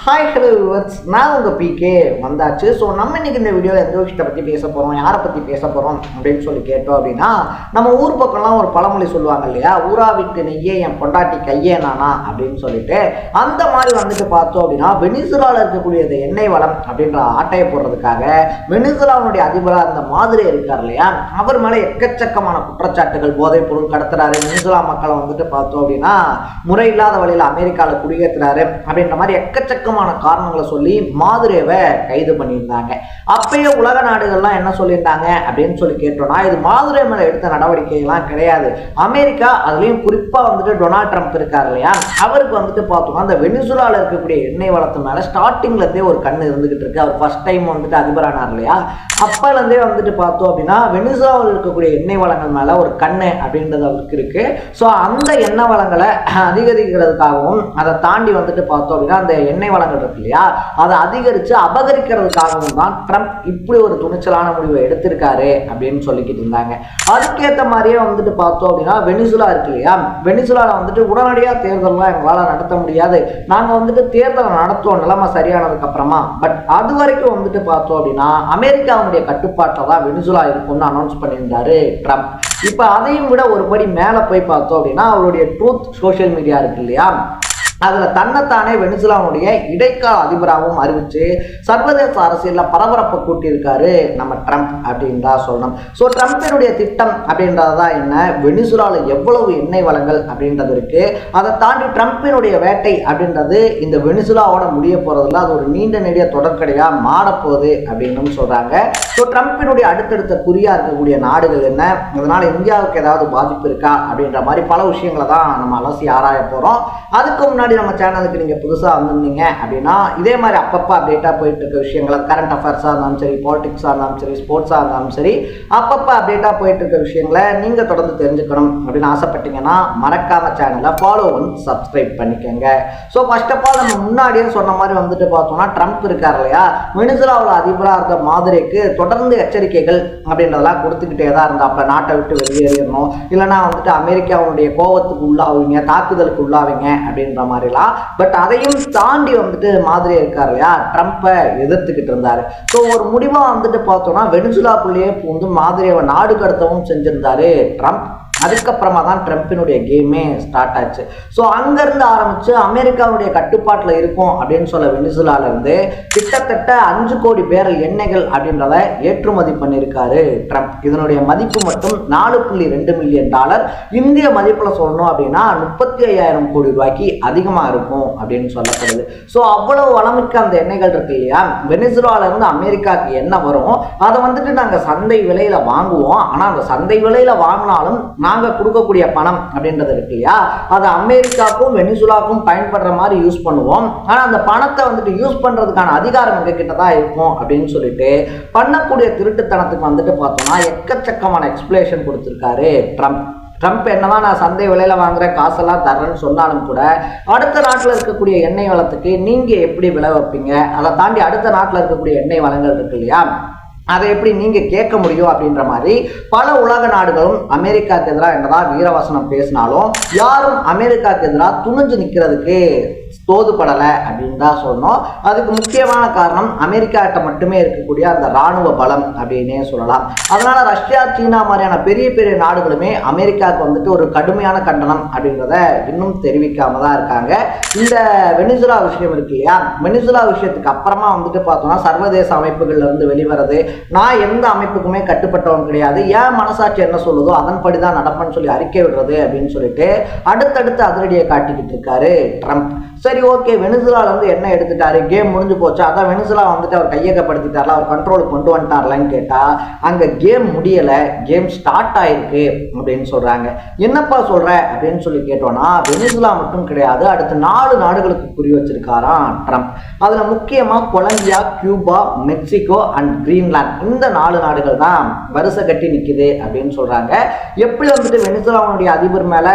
Hi hello viewers, நான் உங்கள் PK வந்தாச்சு. ஸோ நம்ம இன்றைக்கி இந்த வீடியோவில் எந்த விஷயத்தை பற்றி பேச போகிறோம், யாரை பற்றி பேச போகிறோம் அப்படின்னு சொல்லி கேட்டோம் அப்படின்னா, நம்ம ஊர் பக்கம்லாம் ஒரு பழமொழி சொல்லுவாங்க இல்லையா, ஊரா விட்டு நெய்யே என் பொண்டாட்டி கையே நானா அப்படின்னு சொல்லிட்டு. அந்த மாதிரி வந்துட்டு பார்த்தோம் அப்படின்னா, வெனிசுலாவில் இருக்கக்கூடிய இந்த எண்ணெய் வளம் அப்படின்ற ஆட்டையை போடுறதுக்காக வெனிசுலாவுடைய அதிபராக இருந்த மாதிரி இருக்கார் இல்லையா, அவர் மேலே எக்கச்சக்கமான குற்றச்சாட்டுகள், போதைப் பொருள் கடத்துறாரு, வெனிசுலா மக்களை வந்துட்டு பார்த்தோம் அப்படின்னா முறையில்லாத வழியில் அமெரிக்காவில் குடியேற்றுறாரு அப்படின்ற மாதிரி எக்கச்சக்கமான காரணங்களை சொல்லி மாதுரேவை கைது பண்ணியிருந்தாங்க. அப்பயே உலக நாடுகள்லாம் என்ன சொல்லியிருந்தாங்க அப்படின்னு சொல்லி கேட்டோம்னா, இது மாதுரே மேல எடுத்த நடவடிக்கைகள்லாம் கிடையாது. அமெரிக்கா, அதுலயும் குறிப்பா வந்துட்டு டொனால்ட் ட்ரம்ப் இருக்காரு இல்லையா, அவருக்கு வந்துட்டு பார்த்தோம்னா அந்த வெனிசுலால இருக்கக்கூடிய எண்ணெய் வளத்து மேல ஸ்டார்டிங்ல இருந்தே ஒரு கண்ணு இருந்துகிட்டு இருக்கு. அவர் ஃபர்ஸ்ட் டைம் வந்துட்டு அதிபரானார் இல்லையா, அப்பல இருந்தே வந்துட்டு பார்த்தோம் அப்படின்னா வெனிசுலாவில் இருக்கக்கூடிய எண்ணெய் வளங்கள் மேல ஒரு கண்ணு அப்படின்றது அவருக்கு இருக்கு. ஸோ அந்த எண்ணெய் வளங்களை அதிகரிக்கிறதுக்காகவும் அதை தாண்டி வந்துட்டு பார்த்தோம் அப்படின்னா அந்த எண்ணெய் வளங்கள் இருக்கு இல்லையா, அதை அதிகரித்து அபகரிக்கிறதுக்காகவும் தான் ட்ரம்ப் இப்படி ஒரு துணிச்சலான முடிவை எடுத்திருக்காரு அப்படின்னு சொல்லிக்கிட்டு இருந்தாங்க. அதுக்கேற்ற மாதிரியே வந்துட்டு பார்த்தோம் அப்படின்னா வெனிசுலா இருக்கு இல்லையா, வெனிசுலாவில் வந்துட்டு உடனடியாக தேர்தல்லாம் எங்களால் நடத்த முடியாது, நாங்கள் வந்துட்டு தேர்தலை நடத்துவோம் நிலைமை சரியானதுக்கு அப்புறமா, பட் அது வரைக்கும் வந்துட்டு பார்த்தோம் அப்படின்னா அமெரிக்காவுடைய கட்டுப்பாட்டில் தான் வெனிசுலா இருக்கும்னு அனௌன்ஸ் பண்ணியிருந்தாரு ட்ரம்ப். இப்போ அதையும் விட ஒரு படி மேலே போய் பார்த்தோம் அப்படின்னா அவருடைய ட்ரூத் சோஷியல் மீடியா இருக்கு இல்லையா, அதில் தன்னைத்தானே வெனிசுலாவுடைய இடைக்கால அதிபராகவும் அறிவித்து சர்வதேச அரசியலில் பரபரப்பை கூட்டியிருக்காரு நம்ம ட்ரம்ப் அப்படின்னு தான் சொல்லணும். ஸோ ட்ரம்பினுடைய திட்டம் அப்படின்றது தான் என்ன, வெனிசுலாவில் எவ்வளவு எண்ணெய் வளங்கள் அப்படின்றது இருக்குது, அதை தாண்டி ட்ரம்பினுடைய வேட்டை அப்படின்றது இந்த வெனிசுலாவோட முடிய போகிறதுல அது ஒரு நீண்ட நெடிய தொடர்கடையாக மாறப்போகுது அப்படின்னு சொல்கிறாங்க. ஸோ ட்ரம்பினுடைய அடுத்தடுத்த குறியாக இருக்கக்கூடிய நாடுகள் என்ன, இதனால் இந்தியாவுக்கு ஏதாவது பாதிப்பு இருக்கா அப்படின்ற மாதிரி பல விஷயங்களை தான் நம்ம அலசி ஆராய போகிறோம். அதுக்கு முன்னாடி நம்ம சேனலுக்கு நீங்கள் புதுசாக வந்திருந்தீங்க அப்படின்னா இதே மாதிரி அப்பப்போ அப்டேட்டாக போயிட்டு இருக்க விஷயங்களை, கரண்ட் அஃபேர்ஸாக இருந்தாலும் சரி, பாலிடிக்ஸாக இருந்தாலும் சரி, ஸ்போர்ட்ஸாக இருந்தாலும் சரி, அப்பப்போ அப்டேட்டாக போயிட்டு இருக்க விஷயங்களை நீங்கள் தொடர்ந்து தெரிஞ்சுக்கணும் அப்படின்னு ஆசைப்பட்டீங்கன்னா மறக்காம சேனலை ஃபாலோ பண்ணி சப்ஸ்கிரைப் பண்ணிக்கோங்க. ஸோ ஃபர்ஸ்ட் ஆஃப் ஆல் நம்ம முன்னாடியே சொன்ன மாதிரி வந்துட்டு பார்த்தோம்னா ட்ரம்ப் இருக்கார் இல்லையா, வெனிசுலாவில் அதிபராக இருக்க மாதிரிக்கு தொடர்ந்து எச்சரிக்கைகள் அப்படின்றதெல்லாம் கொடுத்துக்கிட்டே தான் இருந்தா, நாட்டை விட்டு வெளியேறணும், இல்லைனா வந்துட்டு அமெரிக்காவுடைய கோவத்துக்கு உள்ளாவீங்க, தாக்குதலுக்கு உள்ளாவீங்க அப்படின்ற மாதிரி. பட் அதையும் தாண்டி வந்துட்டு மாதிரி இருக்காரு இல்லையா, ட்ரம்பை எதிர்த்துக்கிட்டு இருந்தாரு. ஸோ ஒரு முடிவா வந்துட்டு பார்த்தோம்னா வெனிசுலாக்குள்ளேயே பூந்து மாதிரியை நாடு கடத்தவும் செஞ்சிருந்தாரு ட்ரம்ப். அதுக்கப்புறமா தான் ட்ரம்பினுடைய கேமே ஸ்டார்ட் ஆச்சு. ஸோ அங்கேருந்து ஆரம்பித்து அமெரிக்காவுடைய கட்டுப்பாட்டில் இருக்கும் அப்படின்னு சொல்ல வெனிசுலாவிலேருந்து கிட்டத்தட்ட 5 கோடி பேரல் எண்ணெய்கள் அப்படின்றத ஏற்றுமதி பண்ணியிருக்காரு ட்ரம்ப். இதனுடைய மதிப்பு மட்டும் $4.2 மில்லியன், இந்திய மதிப்பில் சொல்லணும் அப்படின்னா 35,000 கோடி ரூபாய்க்கு அதிகமாக இருக்கும் அப்படின்னு சொல்லப்படுது. ஸோ அவ்வளவு வளமிக்க அந்த எண்ணெய்கள் இருக்கு இல்லையா, வெனிசுலாவிலேருந்து அமெரிக்காவுக்கு என்ன வரும் அதை வந்துட்டு நாங்கள் சந்தை விலையில் வாங்குவோம். ஆனால் அந்த சந்தை விலையில் வாங்கினாலும் நாங்கள் கொடுக்கக்கூடிய பணம் அப்படின்றது இருக்கு இல்லையா, அது அமெரிக்காவுக்கும் வெனிசுலாவுக்கும் பயன்படுற மாதிரி யூஸ் பண்ணுவோம். ஆனால் அந்த பணத்தை வந்துட்டு யூஸ் பண்ணுறதுக்கான அதிகாரம் எங்ககிட்ட தான் இருக்கும் அப்படின்னு சொல்லிட்டு பண்ணக்கூடிய திருட்டுத்தனத்துக்கு வந்துட்டு பார்த்தோம்னா எக்கச்சக்கமான எக்ஸ்பிளேஷன் கொடுத்துருக்காரு ட்ரம்ப். ட்ரம்ப் என்னதான் நான் சந்தை விலையில வாங்குற காசெல்லாம் தர்றேன்னு சொன்னாலும் கூட அடுத்த நாட்டில் இருக்கக்கூடிய எண்ணெய் வளத்துக்கு நீங்கள் எப்படி விலை வைப்பீங்க, அதை தாண்டி அடுத்த நாட்டில் இருக்கக்கூடிய எண்ணெய் வளங்கள் இருக்கு இல்லையா, அதை எப்படி நீங்கள் கேட்க முடியும் அப்படின்ற மாதிரி பல உலக நாடுகளும் அமெரிக்காவுக்கு எதிராக என்னதான் வீரவசனம் பேசினாலும் யாரும் அமெரிக்காவுக்கு எதிராக துணிஞ்சு நிற்கிறதுக்கு தோதுபடலை அப்படின்னு தான் சொல்லணும். அதுக்கு முக்கியமான காரணம் அமெரிக்காட்ட மட்டுமே இருக்கக்கூடிய அந்த இராணுவ பலம் அப்படின்னே சொல்லலாம். அதனால ரஷ்யா, சீனா மாதிரியான பெரிய பெரிய நாடுகளுமே அமெரிக்காவுக்கு வந்துட்டு ஒரு கடுமையான கண்டனம் அப்படின்றத இன்னும் தெரிவிக்காம தான் இருக்காங்க. இந்த வெனிசுலா விஷயம் இருக்கு இல்லையா, வெனிசுலா விஷயத்துக்கு அப்புறமா வந்துட்டு பார்த்தோம்னா சர்வதேச அமைப்புகள்ல இருந்து வெளிவரது, நான் எந்த அமைப்புக்குமே கட்டுப்பட்டவன் கிடையாது, ஏன் மனசாட்சி என்ன சொல்லுதோ அதன்படி தான் நடப்பேன்னு சொல்லி அறிக்கை விடுறது அப்படின்னு சொல்லிட்டு அடுத்தடுத்து அதிரடியை காட்டிக்கிட்டு இருக்காரு ட்ரம்ப். சரி ஓகே, வெனிசுலால வந்து என்ன எடுத்துட்டாரு, கேம் முடிஞ்சு போச்சு, அதான் வெனிசுலா வந்துட்டு அவர் கையகப்படுத்திட்டார்ல, அவர் கண்ட்ரோலுக்கு கொண்டு வந்துட்டார்லன்னு கேட்டா அங்க கேம் முடியலை, கேம் ஸ்டார்ட் ஆயிருக்கு அப்படின்னு சொல்றாங்க. என்னப்பா சொல்ற அப்படின்னு சொல்லி கேட்டோம்னா வெனிசுலா மட்டும் கிடையாது, அடுத்த 4 நாடுகளுக்கு குறி வச்சிருக்காராம் ட்ரம்ப். அதுல முக்கியமா Colombia, Cuba, Mexico and Greenland, இந்த 4 நாடுகள் தான் வரிசை கட்டி நிக்குது அப்படின்னு சொல்றாங்க. எப்படி வந்துட்டு வெனிசுலாவுடைய அதிபர் மேல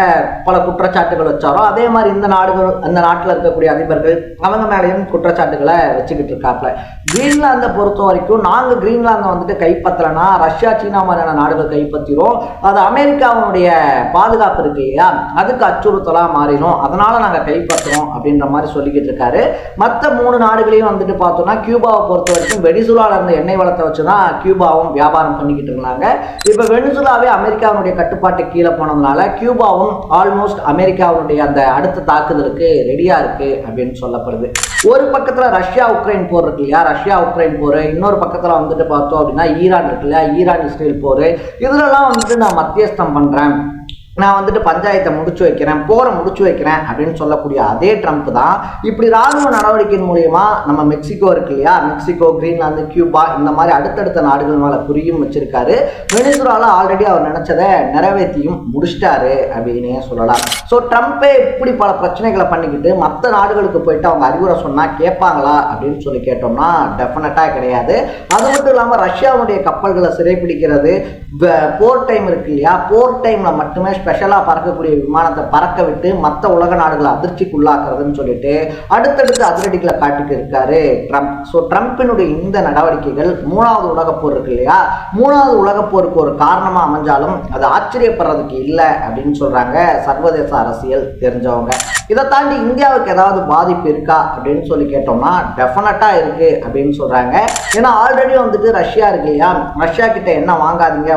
பல குற்றச்சாட்டுகள் வச்சாரோ அதே மாதிரி இந்த நாடுகள், அந்த நாட்டில் இருக்கக்கூடிய அதிபர்கள் அவங்க மேலேயும் குற்றச்சாட்டுகளை வச்சுக்கிட்டு இருக்காப்ல. கிரீன்லாந்தை பொறுத்த வரைக்கும் நாங்கள் கிரீன்லாந்தை வந்துட்டு கைப்பற்றலைன்னா ரஷ்யா சீனா மாதிரியான நாடுகள் கைப்பற்றிடும், அது அமெரிக்காவுடைய பாதுகாப்பு இருக்கு இல்லையா அதுக்கு அச்சுறுத்தலாக மாறிடும், அதனால நாங்கள் கைப்பற்றுறோம் அப்படின்ற மாதிரி சொல்லிக்கிட்டு இருக்காரு. மற்ற 3 நாடுகளையும் வந்துட்டு பார்த்தோம்னா கியூபாவை பொறுத்த வரைக்கும் வெனிசுலால இருந்த எண்ணெய் வளத்தை வச்சுதான் கியூபாவும் வியாபாரம் பண்ணிக்கிட்டு இருந்தாங்க. இப்போ வெனிசுலாவே அமெரிக்காவுடைய கட்டுப்பாட்டு கீழே போனதுனால கியூபாவும் ஆல்மோஸ்ட் அமெரிக்காவுடைய அந்த அடுத்த தாக்குதலுக்கு ரெடியா இருக்கு அப்படின்னு சொல்லப்படுது. ஒரு பக்கத்துல ரஷ்யா உக்ரைன் போர் இருக்கு இல்லையா, ரஷ்யா உக்ரைன் போர், இன்னொரு பக்கத்துல வந்துட்டு பார்த்தோம் அப்படின்னா ஈரான் இருக்கு இல்லையா, ஈரான் இஸ்ரேல் போர், இதுலலாம் வந்துட்டு நான் மத்தியஸ்தம் பண்றேன், நான் வந்துட்டு பஞ்சாயத்தை முடிச்சு வைக்கிறேன், போரை முடிச்சு வைக்கிறேன் அப்படின்னு சொல்லக்கூடிய அதே ட்ரம்ப் தான் இப்படி ராணுவ நடவடிக்கையின் மூலியமா நம்ம மெக்சிகோ இருக்கு இல்லையா, மெக்சிகோ, கிரீன்லாந்து, கியூபா இந்த மாதிரி அடுத்தடுத்த நாடுகள் மேல குறியும் வச்சிருக்காரு. வெனிசுலால ஆல்ரெடி அவர் நினைச்சதை நிறைவேற்றியும் முடிச்சிட்டாரு அப்படின்னே சொல்லலாம். ஸோ ட்ரம்ப்பே இப்படி பல பிரச்சனைகளை பண்ணிக்கிட்டு மற்ற நாடுகளுக்கு போயிட்டு அவங்க அறிவுரை சொன்னா கேட்பாங்களா அப்படின்னு சொல்லி கேட்டோம்னா டெஃபினட்டா கிடையாது. அது மட்டும் இல்லாமல் ரஷ்யாவுடைய கப்பல்களை சிறைப்பிடிக்கிறது, போர் டைம் இருக்கு இல்லையா, போர் டைம்ல மட்டுமே ஸ்பெஷலாக பறக்கக்கூடிய விமானத்தை பறக்க விட்டு மற்ற உலக நாடுகளை அதிர்ச்சிக்குள்ளாக்குறதுன்னு சொல்லிட்டு அடுத்தடுத்து அதிரடிகளை காட்டிட்டு இருக்காரு ட்ரம்ப். ஸோ ட்ரம்பினுடைய இந்த நடவடிக்கைகள் 3வது உலகப்போர் இருக்கு இல்லையா, 3வது உலகப்போருக்கு ஒரு காரணமாக அமைஞ்சாலும் அது ஆச்சரியப்படுறதுக்கு இல்லை அப்படின்னு சொல்றாங்க சர்வதேச அரசியல் தெரிஞ்சவங்க. இதை தாண்டி இந்தியாவுக்கு ஏதாவது பாதிப்பு இருக்கா அப்படின்னு சொல்லி கேட்டோம்னா டெஃபினட்டா இருக்கு அப்படின்னு சொல்றாங்க. ஏன்னா ஆல்ரெடி வந்துட்டு ரஷ்யா இருக்கு இல்லையா, ரஷ்யா கிட்ட என்ன வாங்காதீங்க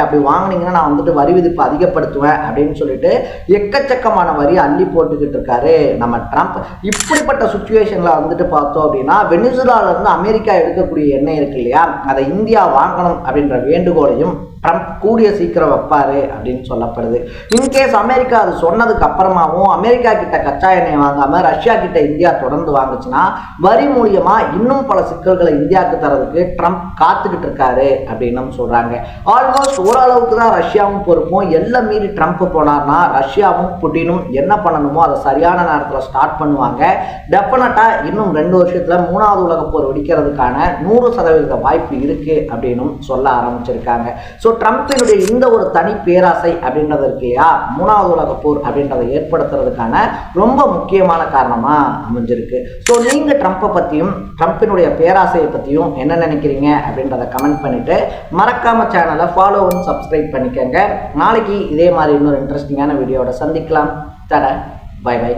அப்படி வாங்கினீங்கன்னா நான் வந்துட்டு வரி விதிப்பு அதிகப்படுத்துவேன் அப்படின்னு சொல்லிட்டு எக்கச்சக்கமான வரி அள்ளி போட்டுக்கிட்டு இருக்காரு நம்ம ட்ரம்ப். இப்படிப்பட்ட சுச்சுவேஷன்ல வந்துட்டு பார்த்தோம் அப்படின்னா வெனிசுலால இருந்து அமெரிக்கா எடுக்கக்கூடிய எண்ணெய் இருக்கு இல்லையா, அதை இந்தியா வாங்கணும் அப்படின்ற வேண்டுகோளையும் ட்ரம்ப் கூடிய சீக்கிரம் வைப்பாரு அப்படின்னு சொல்லப்படுது. இன்கேஸ் அமெரிக்கா அது சொன்னதுக்கு அப்புறமாவும் அமெரிக்கா கிட்ட கச்சா எண்ணெய் வாங்காம ரஷ்யா கிட்ட இந்தியா தொடர்ந்து வாங்குச்சுன்னா வரி மூலியமா இன்னும் பல சிக்கல்களை இந்தியாவுக்கு தரதுக்கு ட்ரம்ப் காத்துக்கிட்டு இருக்காரு அப்படின்னு சொல்றாங்க. ஆல்மோஸ்ட் ஓரளவுக்கு தான் ரஷ்யாவும் பொறுப்பும், எல்லாம் மீறி ட்ரம்ப் போனார்னா ரஷ்யாவும் புட்டினும் என்ன பண்ணணுமோ அதை சரியான நேரத்தில் ஸ்டார்ட் பண்ணுவாங்க. டெஃபினட்டா இன்னும் 2 வருஷத்துல 3வது உலக போர் வெடிக்கிறதுக்கான 100% வாய்ப்பு இருக்கு அப்படின்னு சொல்ல ஆரம்பிச்சிருக்காங்க. ஸோ ட்ரம்பினுடைய இந்த ஒரு தனி பேராசை அப்படின்றது இருக்கு இல்லையா, 3வது உலக போர் அப்படின்றத ஏற்படுத்துறதுக்கான ரொம்ப முக்கியமான காரணமா அமைஞ்சிருக்கு. ஸோ நீங்க ட்ரம்ப்பை பத்தியும் ட்ரம்பினுடைய பேராசையை பத்தியும் என்ன நினைக்கிறீங்க அப்படின்றத கமெண்ட் பண்ணிட்டு மறக்காம சேனலை ஃபாலோ அண்ட் சப்ஸ்கிரைப் பண்ணிக்கங்க. நாளைக்கு இதே மாதிரி இன்னொரு இன்ட்ரெஸ்டிங்கான வீடியோட சந்திக்கலாம். தட பை பை.